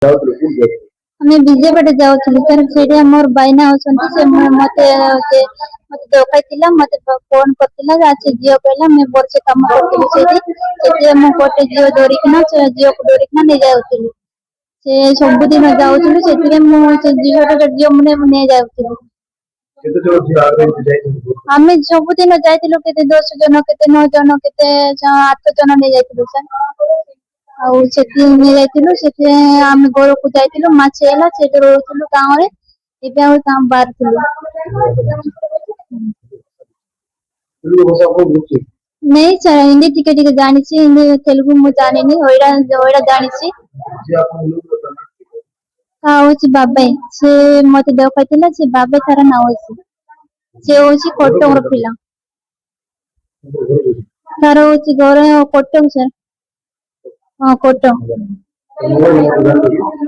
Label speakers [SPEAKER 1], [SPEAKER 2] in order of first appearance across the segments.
[SPEAKER 1] ଆମେ ବିଜେପିଟେ ଯାଉଥିଲୁ ସାର୍ ସେଇଠି ମୋର ଭାଇନା ଅଛନ୍ତି ସେ ମତେ ଡକାଇଥିଲା ମତେ ଫୋନ କରିଥିଲା ସେ ଝିଅ କହିଲା ମୁଁ ବର୍ଷେ କାମ କରୁଥିଲି ସେଇଠି ସେଥିରେ ମୁଁ ଗୋଟେ ଝିଅ ଧରିକିନା ସେ ଝିଅକୁ ଧରିକିନା ନେଇଯାଉଥିଲି ସେ ସବୁଦିନ ଯାଉଥିଲୁ ସେଥିରେ ମୁଁ ସେ ଝିଅ ନେଇ ଯାଉଥିଲି ଆମେ ସବୁଦିନ ଯାଇଥିଲୁ କେତେ 10 ଜଣ କେତେ 9 ଜଣ କେତେ 8 ଜଣ ନେଇ ଯାଇଥିଲୁ ସାର୍ ଆଉ ସେଠି ନେଇଯାଇଥିଲୁ ସେଠି ଆମେ ଘରକୁ ଯାଇଥିଲୁ ମାସେ ହେଲା ସେଠି ରହୁଥିଲୁ ଗାଁରେ ଏବେ ଆଉ ଗାଁ ବାହାରିଥିଲୁ नहीं सर हिंदी टिके टिके जानी हिंदी तेलुगु मु जानी ओइडा जानी हूँ बाबे से मत देखा से बाबे तार ना से हूँ कटक पिला तार हूँ घर कटक सर हाँ कटक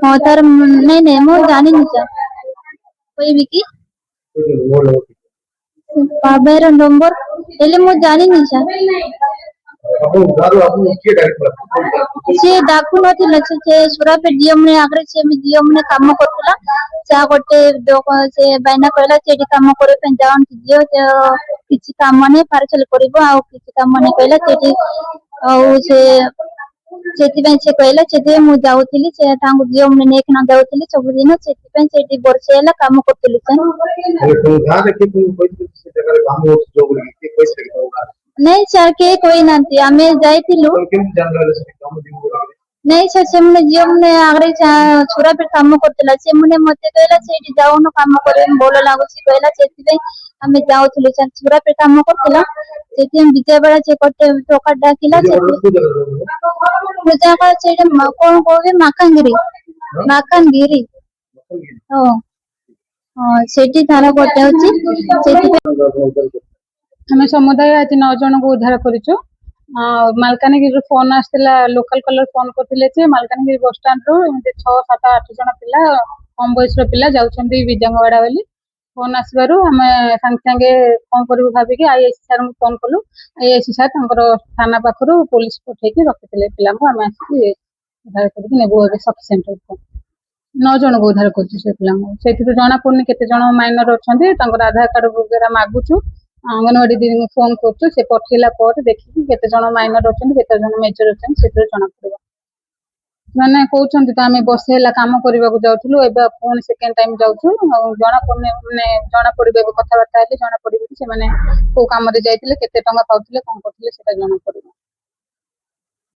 [SPEAKER 1] हाँ तार नहीं मु जानी सर कोई कि बाबेर नंबर हेले मु जानी सर से डाकू नथिला से सुरापेट जीएम ने आगरे से जीएम ने काम करथला चा गोटे से बाइना कहला सेठी काम करे पे जान जियो किछि काम ने पार्सल करबो आ किछि काम ने कहला सेठी आ से सेति से कहला सेति मु जाउथिली से तांगु जीएम ने नेकना जाउथिली सब दिन सेति सेठी वर्षे हला काम करथली सर गां देखि तू कोइ से जगह काम हो जो कोइ नहीं सर के कोई नांती आमे जाइथिलु नहीं सर से मने जियो मने आगरे छोरा पे काम करतला से मने मते कहला सेठी जाउनो काम करे बोल लागुसी कहला सेति आमे जाउथिलु सर छोरा पे काम करतला सेति हम बिचा बेला से कटे टोका डाकिला से पूजा का सेठी कोन कोबे माकांगिरी ओ हां सेठी थाना कोटे होची सेठी
[SPEAKER 2] हमें समुदाय आज 9 जन को उद्धार करिचो मालकानगिरी फोन आसला लोकल कलर फोन करते मालकानगिरी बस स्टाण्ड रू 6 7 8 जन पिला कम बयस पिला जाउछंती विजंगवाड़ा वाली फोन आसबारू आम सांगे सांगे कौन करू भाविकी आईएससी सार फोन कलु आईएससी सार थाना पाखर पुलिस पठेकी रखिते पिला आम आसिक उद्धार करके नेबू सफिसीयंट 9 जन को उद्धार कर जना पड़नी केते जन माइनर अच्छा आधार कार्ड वगैरह मागुचु अंगनवाड़ी दीदी फोन करछु से पठेला पर देखि केते जन माइनर अछन केते जन मेजर अछन सेतर जना पड़ो माने कहउछंती त आमे बसेला काम करबा को जाउथुलु एबे फोन सेकंड टाइम जाउछु जना पड़ने माने जना पड़बे कथा बार्ता हेले जना पड़बे से माने को काम रे जाइतिले केते टंगा पाउतिले कोन करतिले सेटा जना पड़ो।